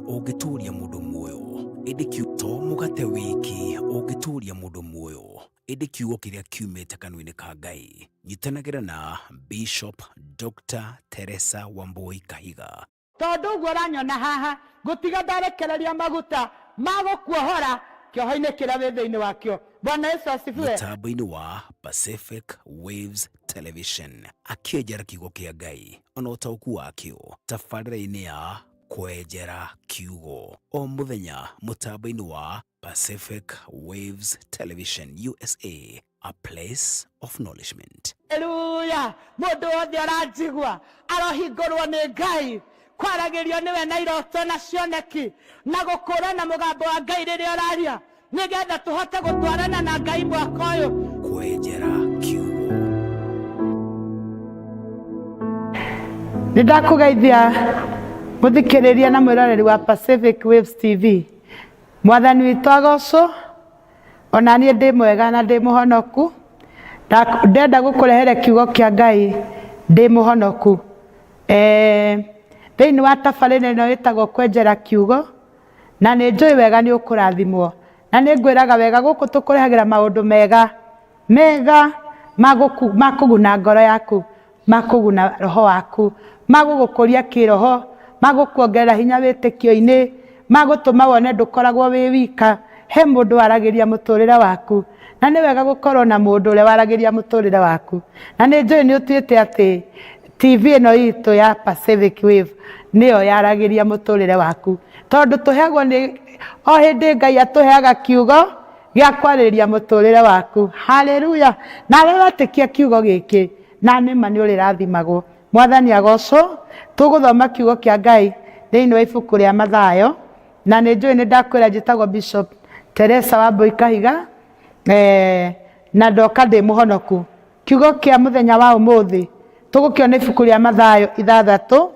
ũngĩtũũria mũndũ muoyo, ĩndĩ kiugo to mũgate wiki ũngĩtũũria mũndũ muoyo, ĩndĩ kiugo kĩrĩa kiumĩte kanua-inĩ ka Ngai. Nyitanagĩra na Bishop Dr. Teresa Wambui Kahiga. Tondu ũguo ũranyona haha ngũtiga ndarekereria maguta ma gũkuohora kĩoho-inĩ kĩrĩa wĩ thĩinĩ wakĩo. Bwana Yesu asifiwe. Mũtambo-inĩ wa Pacific Waves Television akĩenjera kiugo kĩa Ngai ona ũtaũku wakĩo tabarĩra-inĩ ya kwenjera kiugo o mũthenya mũtambo-inĩ wa Pacific Waves Television USA, a place of nourishment. Haleluya! Mũndũ wothe aranjigua arohingũrwo nĩ Ngai kwaragĩrio nĩwe na iroto na cioneki na gũkũũrana mũgambo wa Ngai rĩrĩa ũraria nĩgetha tũhote gũtwarana na Ngai mwaka ũyũ. Kwenjera kiugo. Nĩndakũgeithia mũthikĩrĩria na mwĩroreri wa Pacific Waves TV. Mwathani witũ agocwo, ona niĩ ndĩ mwega na ndĩ mũhonoku. Ndenda gũkũrehere kiugo kĩa Ngai ndĩ mũhonoku. Thĩinĩ wa tabarĩra ĩno ĩtagwo kwenjera kiugo, na nĩ njũĩ wega nĩ ũkũrathimwo, na nĩ ngwĩraga wega gũkũ tũkũrehagĩra maũndũ mega ma kũguna ngoro yaku, ma kũguna roho waku, ma gũgũkũria kĩroho, ma gũkuongerera hinya wĩtĩkio-inĩ, ma gũtũma wone ndũkoragwo wĩ wika. He mũndũ waragĩria mũtũrĩre waku, na nĩ wega gũkorwo na mũndũ ũrĩa waragĩria mũtũrĩre waku. Na nĩ njũĩ nĩ ũtuĩte atĩ TV ĩno itũ ya Pacific Wave nĩyo yaragĩria mũtũrĩre waku, tondũ tũheagwo nĩ o hĩndĩ Ngai atũheaga kiugo gĩa kwarĩria mũtũrĩre waku. Haleluya! Nawe watĩkia kiugo gĩkĩ na nĩma nĩ ũrĩrathimagwo. Mwathani agocwo. Tũgũthoma kiugo kĩa Ngai thĩinĩ wa ibuku rĩa Mathayo, na nĩ njũĩ nĩ ndakwĩra njĩtagwo Bishop Teresa Wambui Kahiga, na ndoka ndĩ mũhonoku. Kiugo kĩa mũthenya wa ũmũthĩ tũgũkĩona ibuku rĩa Mathayo 6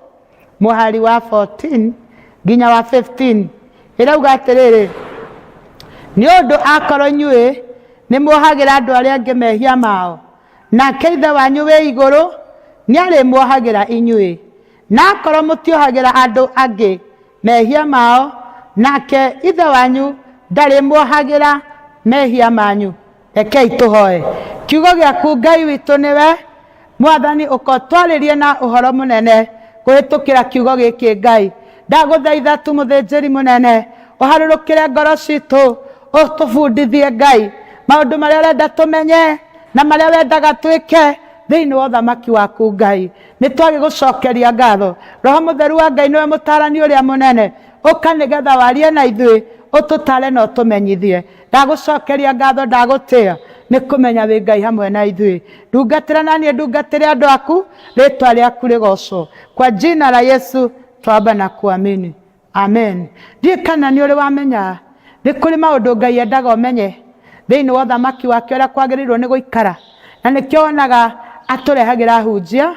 mũhari wa 14 nginya wa 15. Ĩrauga atĩrĩrĩ: nĩ ũndũ akorwo inyuĩ nĩ muohagĩra andũ arĩa angĩ mehia mao, nake Ithe wanyu wĩ igũrũ nĩ arĩmuohagĩra inyuĩ. Na akorwo mũtiohagĩra andũ angĩ mehia mao, nake Ithe wanyu ndarĩmuohagĩra mehia manyu. Rekei tũhoe. Kiugo gĩaku Ngai witũ nĩwe Mwathani ũkotwarĩrie na ũhoro mũnene kũhĩtũkĩra kiugo gĩkĩ. Ngai ndagũthaitha tu mũthĩnjĩri mũnene ũharũrũkĩre ngoro citũ, ũtũbundithie Ngai maũndũ marĩa ũrenda tũmenye na marĩa wendaga twĩke thĩinĩ wa ũthamaki waku. Ngai nĩ twagĩgũcokeria ngatho. Roho Mũtheru wa Ngai nĩwe mũtaarani ũrĩa mũnene, ũka nĩgetha warie na ithuĩ, ũtũtare na ũtũmenyithie. Ndagũcokeria ngatho, ndagũtĩĩa nĩ kũmenya wĩ Ngai hamwe na ithuĩ. Ndungatĩra na niĩ ndungatĩre andũ aku, rĩĩtwa rĩaku rĩgocwo. Kwa jina la Yesu twamba na kuamini, amen. Ndiĩ kana nĩ ũrĩ wamenya nĩ kũrĩ maũndũ Ngai endaga ũmenye thĩinĩ wa ũthamaki wake ũrĩa kwagĩrĩirwo nĩ gũikara, na nĩkĩo wonaga atũrehagĩra hunjia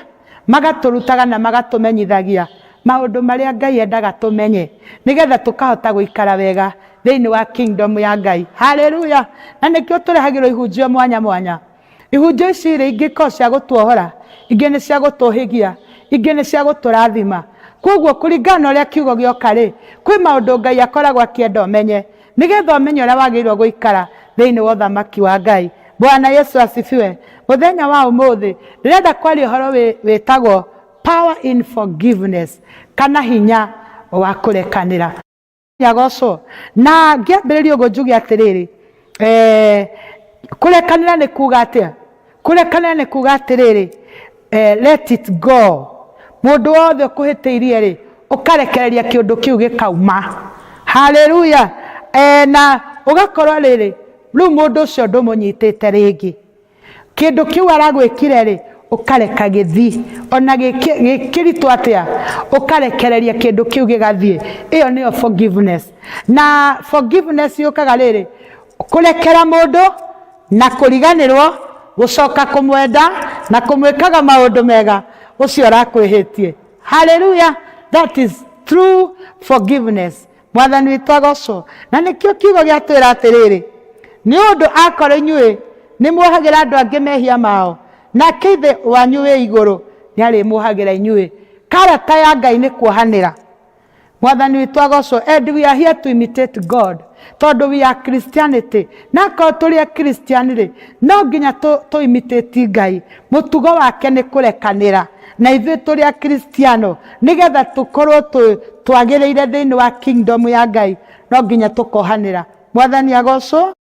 magatũrutaga na magatũmenyithagia maũndũ marĩa Ngai endaga tũmenye nĩgetha tũkahota gũikara wega thĩinĩ wa kingdom ya Ngai. Haleluya! Na nĩkĩo tũrehagĩrwo ihunjio mwanya mwanya. Ihunjio ici rĩ ingĩkorwo cia gũtuohora, ingĩ nĩ cia gũtũhĩgia, ingĩ nĩ cia gũtũrathima. Koguo kũringana ũrĩa kiugo gĩoka rĩ, kwĩ maũndũ Ngai akoragwo akĩenda ũmenye nĩgetha ũmenye ũrĩa wagĩrĩirwo gũikara thĩinĩ wa ũthamaki wa Ngai. Bwana Yesu asifiwe. Mũthenya wa ũmũthĩ ndĩrenda kwaria ũhoro wĩtagwo power in forgiveness, kana hinya wa kũrekanĩra. Agocwo. Na ngĩambĩrĩria ũguo njuge atĩrĩrĩ, kũrekanĩra nĩ kuuga atĩa? Kũrekanĩra nĩ kuuga atĩrĩrĩ, let it go. Mũndũ wothe ũkũhĩtĩirie rĩ, ũkarekereria kĩũndũ kĩu gĩkauma. Haleluya! Na ũgakorwo rĩrĩ, rĩu mũndũ ũcio ndũmũnyitĩte rĩngĩ. Kĩndũ kĩu aragwĩkire rĩ, ũkareka gĩthiĩ, ona gĩkĩritũ atĩa, ũkarekereria kĩndũ kĩu gĩgathiĩ. Ĩyo nĩyo forgiveness. Na forgiveness yũkaga rĩrĩ, kũrekera mũndũ na kũriganĩrwo, gũcoka kũmwenda na kũmwĩkaga maũndũ mega ũcio arakwĩhĩtie. Hallelujah! That is true forgiveness. Mwathani witũ agocwo. Na nĩkĩo kiugo gĩatwĩra atĩrĩrĩ, nĩ ũndũ akorwo inyuĩ nĩ muohagĩra andũ angĩ mehia mao, nake Ithe wanyu wĩ igũrũ nĩ arĩmuohagĩra inyuĩ. Karata ya Ngai nĩ kuohanĩra. Mwathani witũ agocwo. And we are here to imitate God. Tondu we are Christianity. Na ko tuli a Christianity. No nginya to imitate Ngai. Mutugo wake ni kurekanira. Na ithuĩ tuli a Kristiano nigetha tukorwo twagĩrĩire thĩinĩ wa kingdom ya Ngai no nginya tukohanĩra. Mwathani agocwo.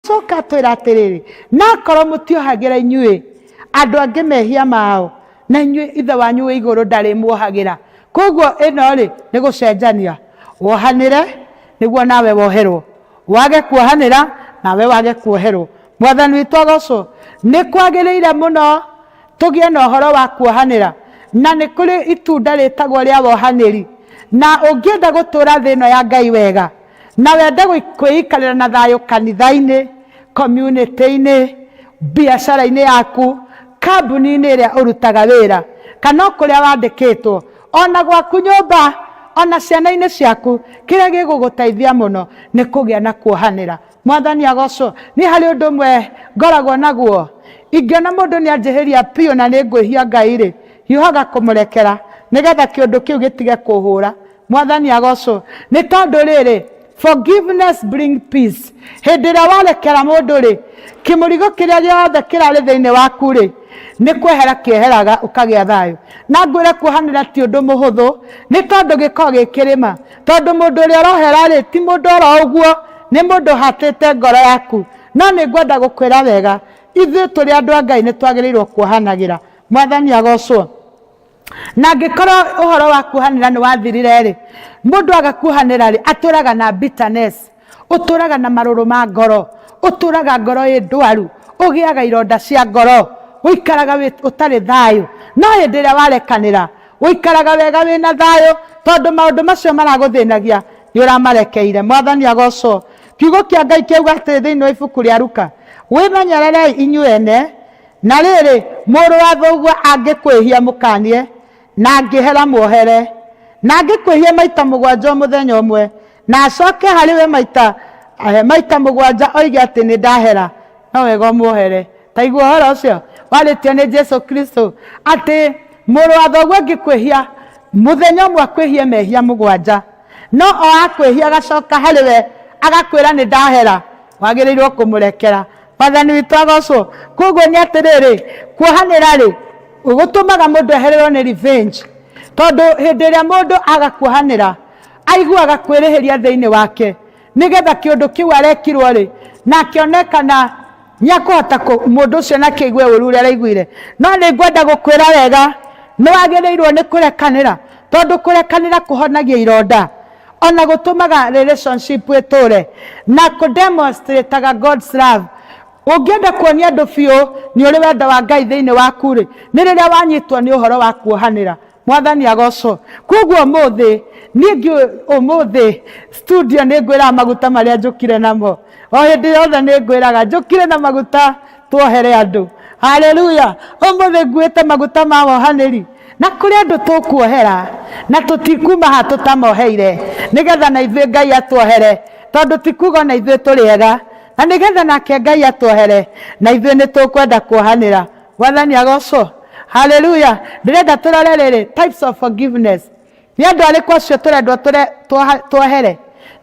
Coka twĩra atĩrĩrĩ, na korwo mũtiohagĩra inyuĩ andũ angĩ mehia mao na inyuĩ ithe wanyu wĩ igũrũ ndarĩ muohagĩra. Koguo ĩno rĩ nĩ gũcenjania. Wohanĩre nĩguo nawe woherwo. Wage kuohanĩra nawe wage kuoherwo. Mwathani witũ agocwo. Nĩ kwagĩrĩire mũno tũgĩe na ũhoro wa kuohanĩra. Na nĩ kũrĩ itunda rĩtagwo rĩa wohanĩri. Na ũngĩenda gũtũũra thĩ ĩno ya Ngai wega na wende kwĩikarĩra na thayũ kanitha-inĩ, community-inĩ, biacara-inĩ yaku, kambuni-inĩ ĩrĩa ũrutaga wĩra, kana kũrĩa wandĩkĩtwo, ona gwaku nyũmba, ona ciana-inĩ ciaku, kĩrĩa gĩgũgũteithia mũno nĩ kũgĩa na kuohanĩra. Mwathani agocwo. Nĩ harĩ ũndũ ũmwe ngoragwo naguo. Ingĩona mũndũ nĩ anjĩhĩria piũ na nĩ ngwĩhia Ngai rĩ, hiũhaga kũmũrekera nĩgetha kĩũndũ kĩu gĩtige kũhũra. Mwathani agocwo. Nĩ tondũ rĩrĩ, forgiveness bring peace. Hĩndĩ ĩrĩa warekera mũndũ rĩ, kĩmũrigo kĩrĩa gĩothe kĩrarĩ thĩinĩ waku rĩ, nĩ kwehera kĩeheraga ũkagĩa thayũ. Na ngwĩre kuohanĩra ti ũndũ mũhũthũ, nĩ tondũ gĩkoragwo gĩ kĩrĩma. Tondũ mũndũ ũrĩa ũrohera rĩ, ti mũndũ oro ũguo, nĩ mũndũ hatĩte ngoro yaku. No nĩ ngwenda gũkwĩra wega, ithuĩ tũrĩ andũ a Ngai nĩ twagĩrĩirwo kuohanagĩra. Mwathani agocwo. Na angĩkorwo ũhoro wa kuohanĩra nĩ wathirire rĩ, mũndũ agakuohanĩra rĩ, atũraga na bitterness, ũtũraga na marũrũ ma ngoro, ũtũraga ngoro ĩ ndwaru, ũgĩaga ironda cia ngoro, ũikaraga ũtarĩ thayũ. No hĩndĩ ĩrĩa warekanĩra, ũikaraga wega wĩna thayũ, tondũ maũndũ macio maragũthĩnagia nĩ ũramarekeire. Mwathani agocwo. Kiugo kĩa Ngai kiuga atĩ thĩinĩ wa ibuku rĩa Luka, wĩmenyererei inyuĩ ene, na rĩrĩ mũrũ wa thoguo angĩkwĩhia mũkanie, na angĩhera muohere, na angĩkwĩhia maita 7 mũthenya ũmwe, na acoke harĩ we maita 7 oige atĩ nĩ ndahera, no wega muohere. Ta igua ũhoro ũcio warĩtio nĩ Jesu Kristo atĩ mũrũ wa thoguo angĩkwĩhia mũthenya ũmwe akwĩhie mehia 7, no o akwĩhia agacoka harĩ we agakwĩra nĩ ndahera, wagĩrĩirwo kũmũrekera. Mwathani witũ agocwo. Koguo nĩ atĩrĩrĩ, kuohanĩra rĩ, gũtũmaga mũndũ ehererwo nĩ revenge. Tondũ hĩndĩ ĩrĩa mũndũ agakuohanĩra, aiguaga kwĩrĩhĩria thĩinĩ wake, nĩgetha kĩũndũ kĩu arekirwo rĩ, na kĩonekana nĩakũhota mũndũ ũcio na kĩigue ũru ũrĩa araiguire. No nĩ ngwenda gũkwĩra wega, nĩ wagĩrĩirwo nĩ kũrekanĩra, tondũ kũrekanĩra kũhonagia ironda, ona gũtũmaga relationship ĩtũre na kũdemonstrateaga God's love. Ũngĩenda kuonia andũ biũ nĩ ũrĩ wendo wa Ngai thĩinĩ waku rĩ, nĩ rĩrĩa wanyitwo nĩ ũhoro wa kuohanĩra. Mwathani agocwo. Koguo ũmũthĩ studio nĩ ngwĩraga maguta marĩa njũkire namo. O hĩndĩ yothe nĩ ngwĩraga njũkire na maguta tuohere andũ. Haleluya. Ũmũthĩ nguĩte maguta ma wohanĩri. Na kũrĩ andũ tũkuohera na tũtikuma ha tũtamoheire, nĩgetha na ithuĩ Ngai atuohere, tondũ tikuga na ithuĩ tũrĩega, na nĩgetha nake Ngai atuohere na ithuĩ nĩ tũkwenda kuohanĩra. Mwathani agocwo. Hallelujah. Ndĩrenda tũrore rĩrĩ, types of forgiveness. Nĩ andũ arĩkũ acio tũrendwo tuohere?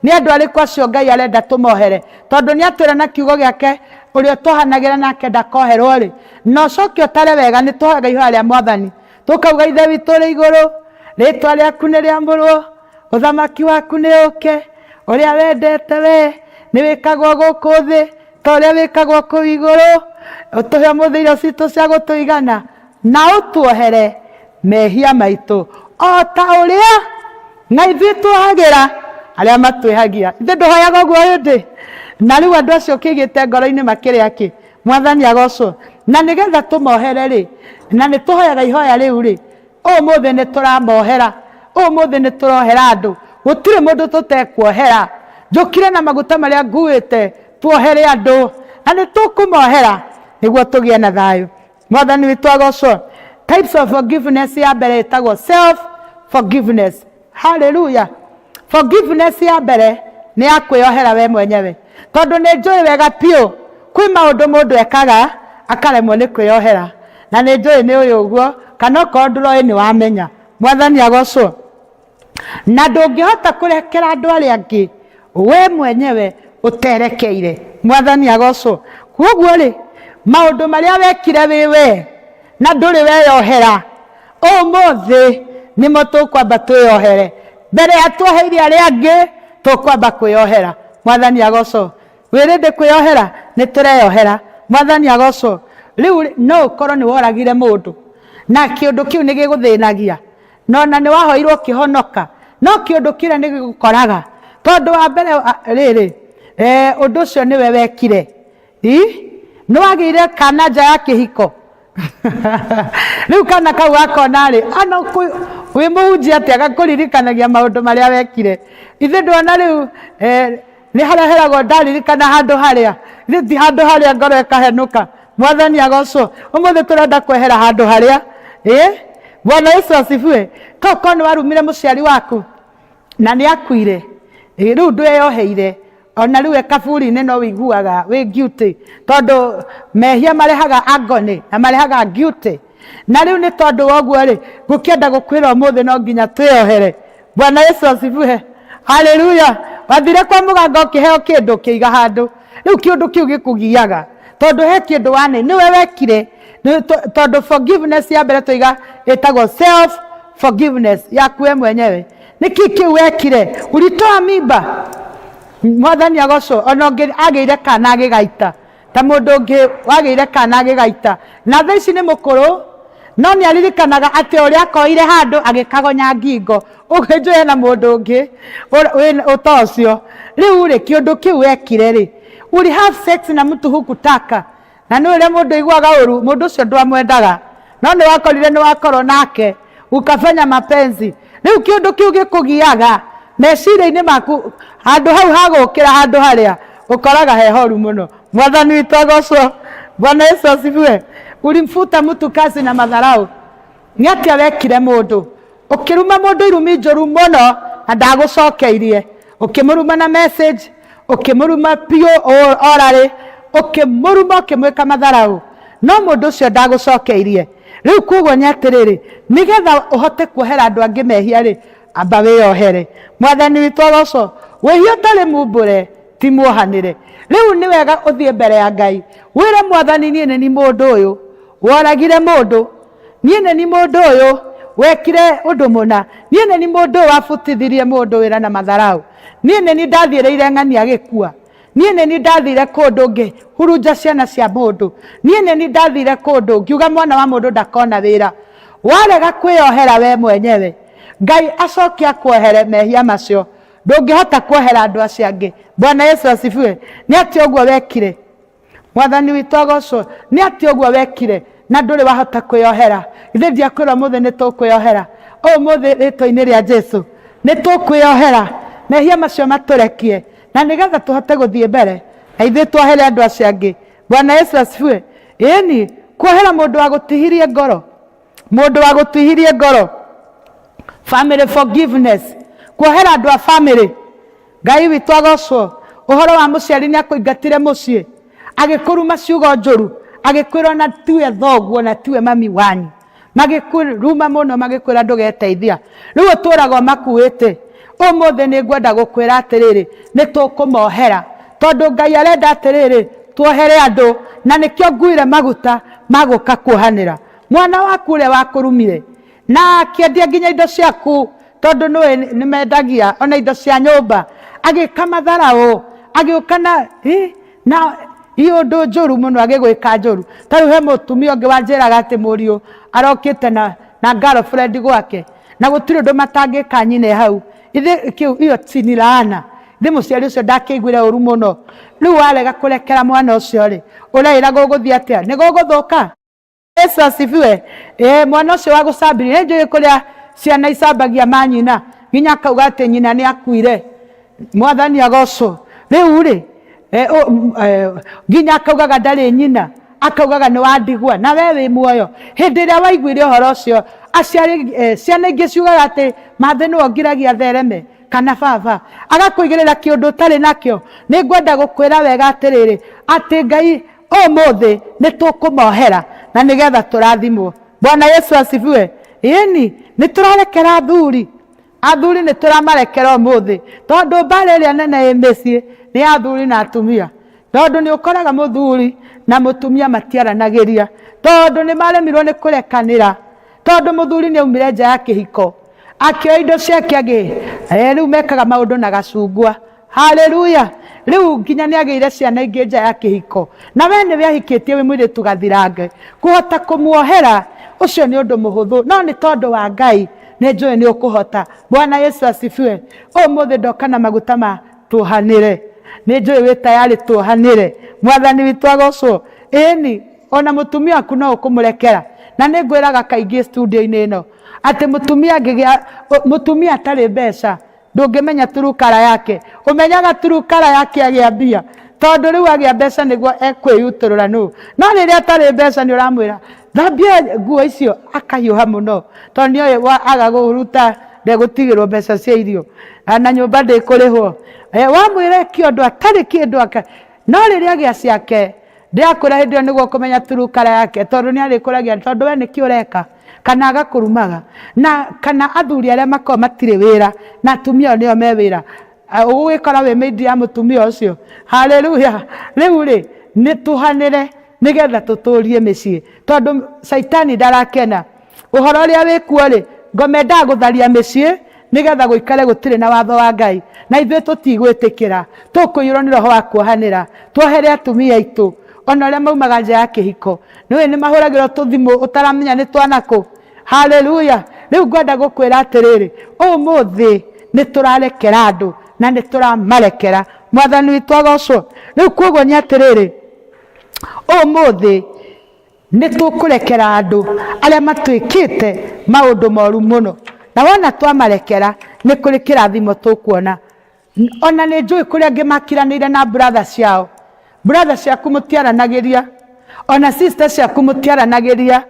Nĩ andũ arĩkũ acio Ngai arenda tũmohere? Tondũ nĩ atwĩra na kiugo gĩake ũrĩa tũhanagĩra nake ndakoherwo rĩ, no coke ũtare wega nĩ tũhaga ihoya rĩa Mwathani. Tukauga ithe witũ ũrĩ igũrũ, rĩtwa rĩaku nĩ rĩamũrwo, ũthamaki waku nĩ ũke, ũrĩa wendete we nĩ wĩkagwo gũkũ thĩ ta ũrĩa wĩkagwo kũu igũrũ. Ũtũhe ũmũthĩ irio citũ cia gũtũigana, na ũtuohere mehia maitũ o ta ũrĩa na ithuĩ tuohagĩra arĩa matwĩhagia. Ithe ndũhoyaga ũguo hĩndĩ? Na rĩu andũ acio kĩigĩte ngoro-inĩ makĩrĩ akĩ? Mwathani agocwo. Na nĩgetha tũmohere rĩ, na nĩ tũhoyaga ihoya rĩu rĩ, ũmũthĩ nĩ tũramohera, ũmũthĩ nĩ tũrohera andũ. Gũtirĩ mũndũ tũtekuohera. Njũkire na maguta marĩa nguĩte tuohere andũ, na nĩ tũkũmohera nĩguo tũgĩe na thayũ. Mwathani witũ agocwo. Types of forgiveness ya mbere ĩtagwo self forgiveness. Hallelujah. Forgiveness ya mbere nĩ ya kwĩyohera we mwenyewe, tondũ nĩ njũĩ wega piũ kwĩ maũndũ mũndũ ekaga akaremwo nĩ kwĩyohera, na nĩ njũĩ nĩ ũyũ ũguo, kana okorwo ndũroĩ nĩ wamenya. Mwathani agocwo. na ndũngĩhota kũrekera andũ arĩa angĩ we mwenyewe ũterekeire. Mwathani agocwo. Koguo rĩ, maũndũ marĩa wekire wĩ we na ndũrĩ weyohera, ũmũthĩ nĩmo tũkwamba twĩyohere. Mbere ya tuoheire arĩa angĩ tũkwamba kwĩyohera. Mwathani agocwo. Wĩrĩndĩ kwĩyohera? Nĩ tũreyohera. Mwathani agocwo. Rĩu no ũkorwo nĩ woragire mũndũ na kĩũndũ kĩu nĩ gĩgũthĩnagia, no na nĩ wahoirwo kĩhonoka, no kĩũndũ kĩrĩa nĩ gĩgũkoraga tondũ wa mbere rĩrĩ ũndũ ũcio nĩwe wekire. Nĩ wagĩire kana nja ya kĩhiko. Rĩu kana kau gakona rĩ, ano wĩ mũhunjia atĩ agakũririkanagia maũndũ marĩa wekire. Ithe ndona rĩu nĩ hareheragwo ndaririkana handũ harĩa, ti handũ harĩa ngoro ĩkahenũka. Mwathani agocwo. Ũmũthĩ tũrenda kwehera handũ harĩa. Bwana Yesu asifiwe. Toko nĩ warumire mũciari waku na nĩ akuire, rĩu ndweyoheire, ona rĩu kaburi-inĩ no wĩiguaga wĩ guilty, tondũ mehia marehaga agony na marehaga guilty. Na rĩu nĩ tondũ woguo rĩ, ngũkĩenda gũkwĩra ũmũthĩ no nginya twĩyohere. Bwana Yesu asifiwe. Haleluya. Wathire kwa mũganga ũkĩheo kĩndũ kĩiga handũ, rĩu kĩndũ kĩu gĩkũgiaga tondũ he kĩndũ wane nĩwe wekire. Tondũ forgiveness ya mbere tũiga ĩtagwo self forgiveness yaku we mwenyewe. Nĩkĩ kĩu wekire? Ulitoa mimba. Mwathani agocwo. Ona ũngĩ agĩire kana agĩgaita, ta mũndũ ũngĩ wagĩire kana agĩgaita, na thaa ici nĩ mũkũrũ, no nĩ aririkanaga atĩ ũrĩa akoire handũ agĩkagonya ngingo. Ũkĩnjũe na mũndũ ũngĩ ũtocio. Rĩu rĩ, kĩũndũ kĩu wekire rĩ, uli have sex na mtu hukutaka, na nĩ ũrĩa mũndũ iguaga ũru, mũndũ ũcio ndwamwendaga, no nĩ wakorire nĩ wakorwo nake ukafanya mapenzi. Rĩu kĩũndũ kĩu gĩkũgiaga meciria-inĩ maku, handũ hau hagũkĩra handũ harĩa ũkoraga hehoru mũno. Mwathani witũ agocwo. Bwana Yesu asifiwe. Ulimfuta mtu kazi na madharau. Nĩ atĩa wekire mũndũ? Ũkĩruma mũndũ irumi njũru mũno na ndagũcokeirie, ũkĩmũruma na message, ũkĩmũruma piũ orarĩ, ũkĩmũruma ũkĩmwĩka matharau, no mũndũ ũcio ndagũcokeirie. Rĩu koguo nĩ atĩrĩrĩ, nĩgetha ũhote kuohera andũ angĩ mehia rĩ, amba wĩyohere. Mwathani witũ agocwo. Wĩhia ũtarĩ mumbũre ti muohanĩre. Rĩu nĩ wega ũthiĩ mbere ya Ngai wĩre Mwathani, niĩ nĩ ni mũndũ ũyũ woragire mũndũ, niĩ nĩ ni mũndũ ũyũ wekire ũndũ mũna, niĩ nĩ ni mũndũ ũyũ wabutithirie mũndũ wĩra na matharau, niĩ nĩ ni ndathiĩrĩire ng'ania gĩkua, niĩ nĩ ni ndathire kũndũ ngĩ hurunja ciana cia mũndũ, niĩ nĩ ni ndathire kũndũ ngiuga mwana wa mũndũ ndakona wĩra. Warega kwĩyohera we mwenyewe, Ngai acoke akuohere mehia macio, ndũngĩhota kuohera andũ acio angĩ. Bwana Yesu asifiwe. Nĩ atĩ ũguo wekire. Mwathani witũ agocwo. Nĩ atĩ ũguo wekire na ndũrĩ wahota kwĩyohera. Ithe ndiakwĩra ũmũthĩ nĩ tũkwĩyohera. Ũmũthĩ rĩtwa-inĩ rĩa Jesu nĩ tũkwĩyohera, mehia macio matũrekie, na nĩgetha tũhote gũthiĩ mbere na ithuĩ tuohere andũ acio angĩ. Bwana Yesu asifiwe. Ĩni kuohera mũndũ wa gũtihirie ngoro, mũndũ wa gũtihirie ngoro, family forgiveness, kuohera andũ a family. Ngai witũ agocwo. Ũhoro wa mũciari nĩ akũingatire mũciĩ, agĩkũruma ciugo njũru, agĩkwĩrwo na tiwe thoguo na tiwe mami wanyu, magĩkũruma mũno, magĩkwĩra ndũgeteithia. Rĩu ũtũũraga ũmakuĩte. Ũmũthĩ nĩ ngwenda gũkwĩra atĩrĩrĩ, nĩ tũkũmohera, tondũ Ngai arenda atĩrĩrĩ tuohere andũ, na nĩkĩo nguire maguta magũka kuohanĩra. Mwana waku ũrĩa wakũrumire na akĩendia nginya indo ciaku, tondũ nĩ mendagia ona indo cia nyũmba, agĩka matharau, agĩũka na ũndũ njũru mũno, agĩgwĩka njũru. Tarĩu he mũtumia ũngĩ wanjĩraga atĩ mũriũ arokĩte na girlfriend gwake, na gũtirĩ ũndũ matangĩka nyine hau. Ithe iyo ti ni laana. Ithe mũciari ũcio ndakĩiguire ũru mũno. Rĩu warega kũrekera mwana ũcio rĩ, ũreragwo gũthiĩ atĩa? Nĩ gũgũthũka. Yesu asifiwe. Mwana ũcio wa gũcambĩria, nĩ njũĩ kũrĩa ciana icambagia manyina, nginya akauga atĩ nyina nĩ akuire. Mwathani agocwo. Rĩu rĩ, nginya akaugaga ndarĩ nyina, akaugaga nĩ wandigwa, na we wĩ muoyo. Hĩndĩ ĩrĩa waiguire ũhoro ũcio, ciana ingĩ ciugaga atĩ mathĩ nĩwe ngiragia thereme kana baba, agakũigĩrĩra kĩũndũ ũtarĩ nakĩo. Nĩ ngwenda gũkwĩra wega atĩrĩrĩ, atĩ Ngai ũmũthĩ nĩ tũkũmohera na nĩgetha tũrathimwo. Bwana Yesu asifiwe. Ĩni nĩ tũrarekera athuri athuri nĩ tũramarekera ũmũthĩ tondũ mbara ĩrĩa nene ĩ mĩciĩ nĩ athuri na atumia, tondũ nĩ ũkoraga mũthuri na mũtumia matiaranagĩria tondũ nĩ maremirwo nĩ kũrekanĩra, tondũ mũthuri nĩ aumire nja ya kĩhiko akĩoya indo ciake rĩu mekaga maũndũ na gacungwa. Haleluya! Rĩu nginya nĩ agĩire ciana ingĩ nja ya kĩhiko, na we nĩ wĩhikĩtie wĩ mũirĩtu gathirange, kũhota kũmuohera ũcio nĩ ũndũ mũhũthũ, no nĩ tondũ wa Ngai nĩ njũĩ nĩ ũkũhota. Bwana Yesu asifiwe. Ũmũthĩ ndoka na maguta ma tuohanĩre, nĩ njũĩ wĩ tayari tuohanĩre. Mwathani witũ agocwo. Ĩni ona mũtumia waku no ũkũmũrekera, na nĩ ngwĩraga kaingĩ studio-inĩ ĩno atĩ mũtumia atarĩ mbeca ndũngĩmenya turukara yake, ũmenyaga turukara yake agĩa mbia, tondũ rĩu agĩa mbeca nĩguo ekwĩyutũrũra no rĩrĩa atarĩ mbeca nĩ ũramwĩra thambia nguo icio, akahiũha mũno tondũ nĩ oĩ aga gũruta ndegũtigĩrwo mbeca cia irio na nyũmba ndĩkũrĩhwo. Wamwĩra kĩondo atarĩ kĩndũ no rĩrĩa agĩa ciake ndĩrakũra hĩndĩ ĩyo nĩguo kũmenya turukara yake, tondũ nĩ arĩkũragia tondũ we nĩkĩ ũreka kana agakũrumaga, na kana athuri arĩa makorwo matirĩ wĩra na atumia nĩo me wĩra, ũgũgĩkora wĩ mĩindi ya mũtumia ũcio. Haleluya! Rĩu rĩ nĩ tũhanĩre nĩgetha tũtũrie mĩciĩ, tondũ Saitani ndarakena ũhoro ũrĩa wĩkuo rĩ, ngomenda gũtharia mĩciĩ nĩgetha gũikare gũtirĩ na watho wa Ngai, na ithuĩ tũtigwĩtĩkĩra, tũkũiyũrwo nĩ roho wa kuohanĩra, tuohere atumia aitũ ona arĩa maumaga nja ya kĩhiko, nĩwe nĩ mahũragĩrwo tũthimũ ũtaramenya nĩ twanakũ. Haleluya! Rĩu ngwenda gũkwĩra atĩrĩrĩ, ũmũthĩ nĩ tũrarekera andũ na nĩ tũramarekera. Mwathani witũ agocwo. Rĩu koguo nĩ atĩrĩrĩ, ũmũthĩ nĩ tũkũrekera andũ arĩa matwĩkĩte maũndũ moru mũno, na wona twamarekera nĩ kũrĩ kĩrathimo tũkuona. Ona nĩ njũĩ kũrĩa angĩ makiranĩire na brother ciao, brother ciaku mũtiaranagĩria, ona sister ciaku mũtiaranagĩria.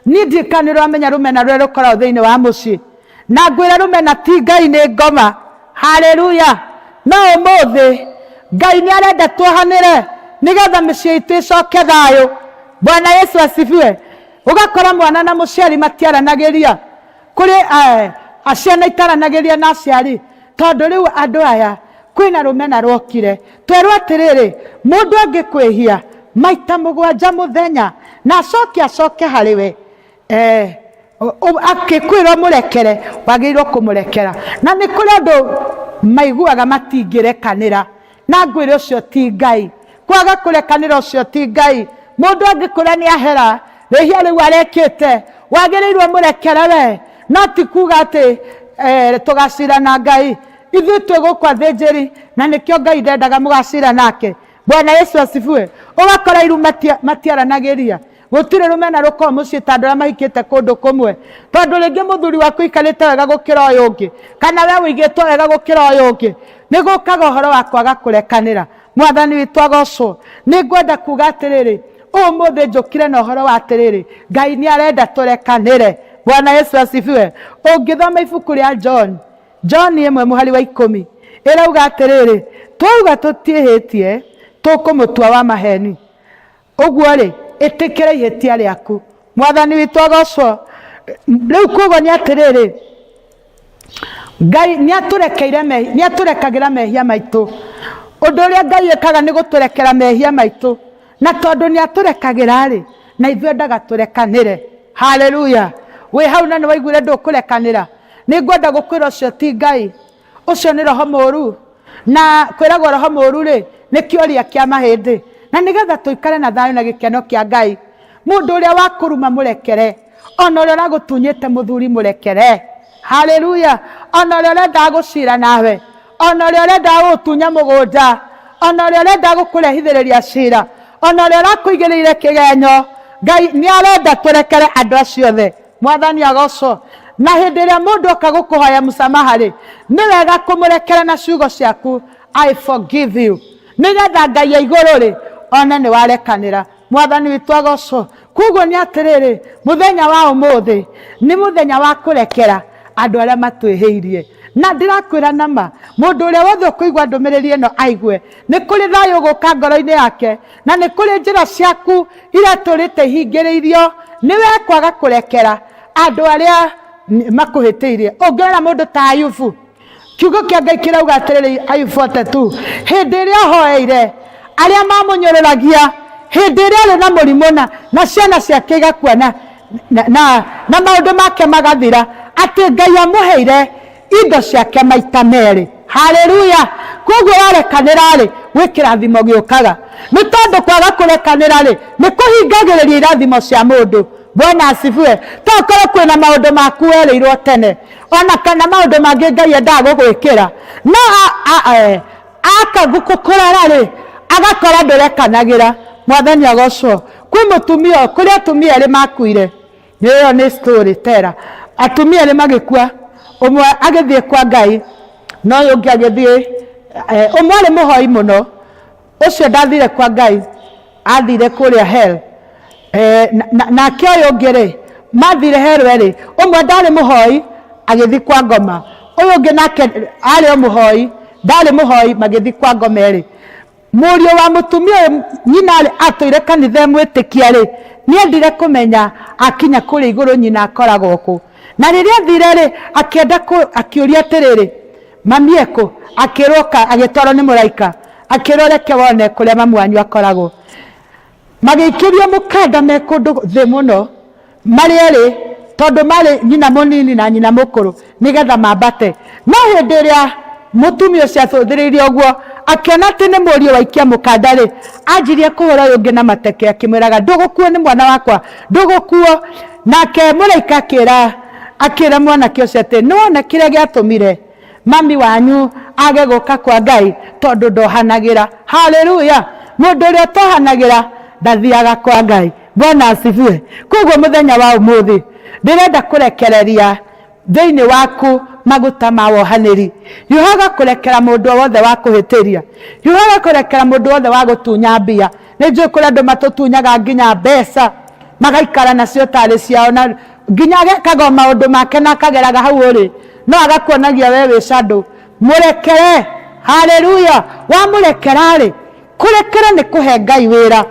Niĩ ndiĩ kana nĩ ũramenya rũmena rũrĩa rũkoragwo thĩinĩ wa mũciĩ, na ngwĩra rũmena ti Ngai nĩ ngoma. Haleluya! No ũmũthĩ Ngai nĩ arenda tuohanĩre nĩgetha mĩciĩ itũ ĩcoke thayũ. Bwana Yesu asifiwe. Ũgakora mwana na mũciari matiaranagĩria, kũrĩ aciana itaranagĩria na aciari, tondũ rĩu andũ aya kwĩna rũmena rwokire. Twerwo atĩrĩrĩ, mũndũ angĩkwĩhia maita 7 mũthenya na acoke harĩ we, akĩkwĩrwo mũrekere, wagĩrĩirwo kũmũrekera. Na nĩ kũrĩ andũ maiguaga matingĩrekanĩra, na ngwĩre ũcio ti Ngai. Kwaga kũrekanĩra ũcio ti Ngai. Mũndũ angĩkũra nĩ ahera rĩhia rĩu arekĩte, wagĩrĩirwo mũrekere we, no ti kuga atĩ tũgacira na Ngai. Ithuĩ twĩgũkwa thĩnjĩri na nĩkĩo Ngai ndendaga mũgacira nake. Bwana Yesu asifiwe. Ũgakora iru matiaranagĩria, gũtirĩ rũmena rũkorwo mũciĩ tondũ arĩa mahikĩte kũndũ kũmwe, tondũ rĩngĩ mũthuri waku ikarĩte wega gũkĩra ũyũ ũngĩ, kana we wĩigĩtwo wega gũkĩra ũyũ ũngĩ, nĩ gũkaga ũhoro wa kwaga kũrekanĩra. Mwathani witũ agocwo. Nĩ ngwenda kuga atĩrĩrĩ, ũmũthĩ njũkire na ũhoro wa atĩrĩrĩ, Ngai nĩ arenda tũrekanĩre. Bwana Yesu asifiwe. Ũngĩthoma ibuku rĩa John 1:10 ĩrauga atĩrĩrĩ, twauga tũtiĩhĩtie tũkũmũtua wa maheni, ũguo rĩ ĩtĩkĩra ihĩtia rĩaku. Mwathani witũ agocwo. Rĩu koguo nĩ atĩrĩrĩ, Ngai nĩ atũrekagĩra mehia maitũ. Ũndũ ũrĩa Ngai ekaga nĩ gũtũrekera mehia maitũ, na tondũ nĩ atũrekagĩra rĩ, na ithuĩ endaga tũrekanĩre. Haleluya! Wĩ hau na nĩ waiguire ndũkũrekanĩra, nĩ ngwenda gũkwĩra ũcio ti Ngai, ũcio nĩ roho mũũru, na kwĩragwo roho mũũru rĩ nĩ kĩũria kĩa mahĩndĩ, na nĩgetha tũikare na thayũ na gĩkeno kĩa Ngai. Mũndũ ũrĩa wakũruma mũrekere, ona ũrĩa ũragũtunyĩte mũthuri mũrekere. Haleluya! Ona ũrĩa ũrenda gũcira nawe, ona ũrĩa ũrenda gũtunya mũgũnda, ona ũrĩa ũrenda gũkũrehithĩrĩria cira, ona ũrĩa ũrakũigĩrĩire kĩgenyo, Ngai nĩ arenda tũrekere andũ acio othe. Mwathani agocwo. Na hĩndĩ ĩrĩa mũndũ oka gũkũhoya mũsamaha rĩ, nĩ wega kũmũrekera na ciugo ciaku, I forgive you, nĩgetha Ngai ya igũrũ rĩ ona nĩ warekanĩra. Mwathani witũ agocwo. Koguo nĩ atĩrĩrĩ, mũthenya wa ũmũthĩ nĩ mũthenya wa kũrekera andũ arĩa matwĩhĩirie. Na ndĩrakwĩra nama, mũndũ ũrĩa wothe ũkũigua ndũmĩrĩri ĩno aigue, nĩ kũrĩ thayũ gũka ngoro-inĩ yake, na nĩ kũrĩ njĩra ciaku iria tũrĩte ihingĩrĩirio, nĩ we kwaga kũrekera andũ arĩa makuhitiirie ungirora mundu ta Ayubu kiugo kia Ngai kirauga atiriri Ayubu 42 hindi iria hoeire aria mamunyoreragia hindi iria ari na murimu na ciana ciake igakuana na maundu make magathira ati Ngai amuheire indo ciake maita meri. Haleluya. Koguo warekanira ri wikirathimo giukaga ni tondu kwaga kurekanira ri ni kuhingagiriria irathimo cia mundu. Bwana asifiwe. Tokorwo kwina maundu maku werirwo tene ona kana maundu mangi Ngai endaga gugwikira no akagukukurara ri agakora ndurekanagira. Mwathani agocwo. Kwi mutumia kuri atumia ri makuire iyo ni story tera. Atumia ri magikua umwe agithie kwa Ngai no yungi agithie umwe ari muhoi muno ucio ndathire kwa Ngai athire kuria hell na kioyo ngire mathire hell ri umwe ndari muhoi agithi kwa ngoma uyu ngi nake ari muhoi ndari muhoi magithi kwa ngoma ri murio wa mutumia nyina atuire kanitha mwitikia ri ni endire kumenya akinya kuri iguru nyina akoragwo ku na riria thire ri akienda akiuria atiriri mami eko akiroka agitwaro ni muraika akiroreke wone kuria mamu wanyu akoragwo magikirio mukanda me kundu thi muno mari eri tondu mari nyina munini na nyina mukuru nigetha mambate no hindi iria mutumia ucio athuthireirie uguo akiona ati ni murio waikia mukanda ri anjirie kuhura uyu ungi na mateke akimwiraga ndugukuo ni mwana wakwa ndugukuo nake muraika akira mwanake ucio ati niwona kiria giatumire mami wanyu age guka kwa Ngai tondu ndohanagira. Haleluya. Mundu uria tohanagira ndathiaga kwa Ngai. Bwana asifiwe. Koguo muthenya wa umuthi ndirenda kurekereria thiini waku maguta ma wohaniri. Yuhaga kurekera mundu wothe wa kuhitiria. Yuhaga kurekera mundu wothe wa gutunya mbia. Ninjui kuri andu matutunyaga nginya mbeca magaikara nacio tari ciao na nginya agekaga maundu make na akageraga hau uri no agakuonagia we wi shandu. Murekere. Haleluya. Wa murekera ri kurekera ni kuhe Ngai wira.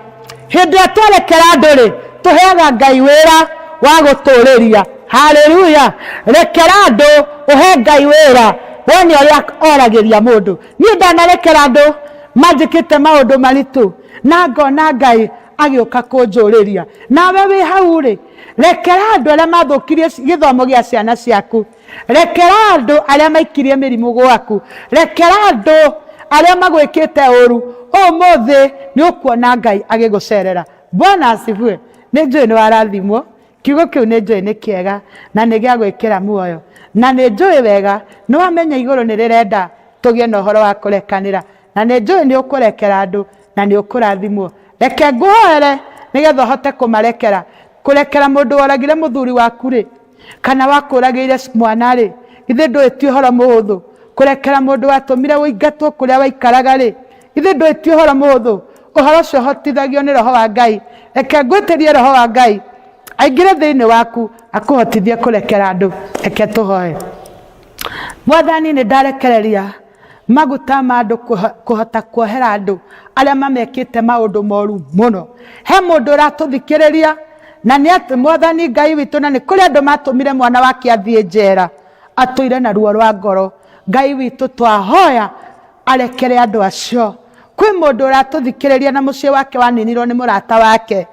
Hindi atwerekera andu ri tuheaga Ngai wira wa guturiria. Haleluya. Rekera andu uhe Ngai wira wone uria oragiria mundu. Ni ndanarekera andu manjikite maundu maritu na ngona Ngai agioka kunjuriria nawe wi hau ri rekera andu aria mathukirie githomo gia ciana ciaku. Rekera andu aria maikirie mirimu gwaku. Rekera andu aria magwikite uru umuthi ni ukuona Ngai agigucerera. Bwana asifiwe. Ninjui ni warathimwo kiugo kiu ninjui ni kiega na ni gia gwikira muoyo na ninjui wega ni wamenya iguru ni rirenda tugie na uhoro wa kurekanira na ninjui ni ukurekera andu na ni ukurathimwo. Reke nguhoere nigetha hote kumarekera. Kurekera mundu woragire muthuri waku ri kana wakuragire mwana ri ithe ndwiti uhoro muhuthu. Kurekera mundu watumire uingatwo kuria waikaraga ri ithe ndwiti uhoro muhuthu. Uhoro ucio hotithagio ni roho wa Ngai. Reke ngwitirie roho wa Ngai aingire thiini waku akuhotithie kurekera andu. Reke tuhoe. Mwathani ni ndarekereria maguta ma andu kuhota kuohera andu aria mamekite maundu moru muno. He mundu uratuthikiriria na ni ati Mwathani Ngai witu na ni kuri andu matumire mwana wake athie njera atuire na ruo rwa ngoro. Ngai witu twahoya arekere andu acio. Kwi mundu uratuthikiriria na mucii wake waninirwo ni murata wake.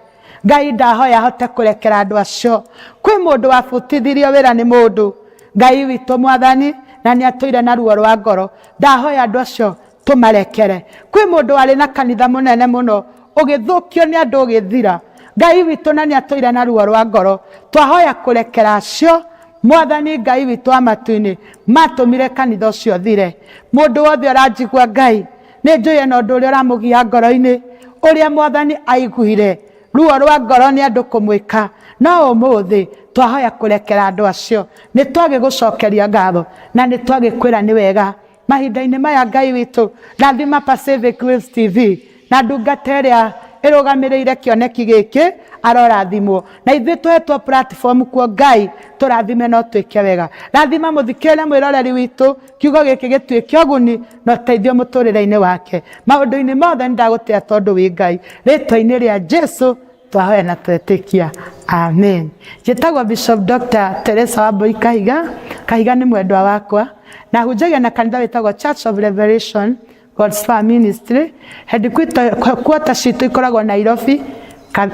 Ngai ndahoya hote kurekera andu acio. Kwi mundu wabutithirio wira ni mundu. Ngai witu Mwathani na ni atuire na ruo rwa ngoro. Ndahoya andu acio tumarekere. Kwi mundu wari na kanitha munene muno ugithukio ni andu ugithira. Ngai witu na ni atuire na ruo rwa ngoro. Twahoya kurekera acio. Mwathani Ngai witu amatuini matumire kanitha ucio thire. Mundu wothe uranjigua Ngai ninjui na undu uria uramugia ngoro-ini uria Mwathani aiguire ruo rwa ngoro ni andu kumwika no umuthi twahoya kurekera andu acio. Ni twagi gucokeria ngatho na ni twagi kwira ni wega mahinda-ini maya. Ngai witu rathima Pacific Waves TV na ndungata iria irugamireire kioneki giki arorathimwo na ithuĩ tũhetwo platform kuo Ngai tũrathime no twĩke wega. Rathima mũthikĩrĩria mwĩroreri witũ kiugo gĩkĩ gĩtuĩke ũguni na ũteithio mũtũrĩre-inĩ wake. Maũndũ-inĩ mothe nĩndagũtĩĩa tondũ wĩ Ngai. Rĩtwa-inĩ rĩa Jesũ twahoya na twetĩkia amen. Njĩtagwo Bishop Dr. Teresa Wambui Kahiga. Kahiga nĩ mwendwa wakwa na hunjagia na kanitha wĩtagwo Church of Revelation God's Power Ministry. Headquarter citũ ikoragwo Nairobi,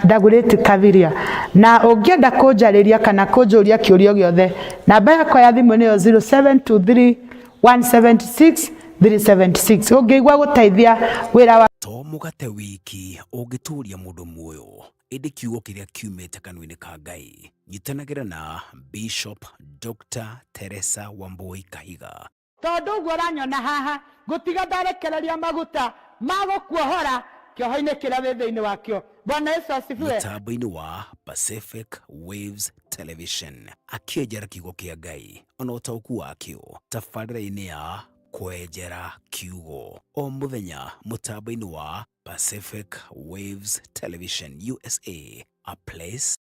Dagoretti Kaviria. Na ũngĩenda kũnjarĩria kana kũnjũria kĩũrio gĩothe, namba yakwa ya thimũ nĩyo 0723 176 376. Ũngĩigua gũteithia wĩra wa to mũgate wiki ũngĩtũria mũndũ muoyo ĩndĩ kiugo kĩrĩa kiumĩte kanua-inĩ ka Ngai. Nyitanagĩra na Bishop Dr. Teresa Wambui Kahiga. Tondũ ũguo ũranyona haha ngũtiga ndarekereria maguta ma gũkuohora kĩoho-inĩ kĩrĩa wĩ thĩinĩ wakĩo. Bwana Yesu asifiwe. Mũtambo-inĩ wa Pacific Waves Television akĩenjera kiugo kĩa Ngai ona ũtaũku wakĩo tabarĩra-inĩ ya kwenjera kiugo o mũthenya mũtambo-inĩ wa Pacific Waves Television USA, a place.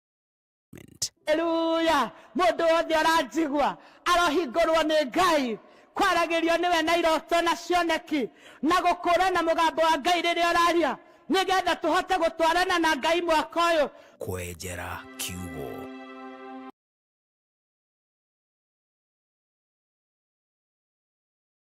Haleluya. Mũndũ wothe ũranjigua arohingũrwo nĩ Ngai kwaragĩrio nĩwe na iroto na cioneki na gũkũũrana mũgambo wa Ngai rĩrĩa ũraria nĩgetha tũhote gũtwarana na Ngai mwaka ũyũ. Kwenjera kiugo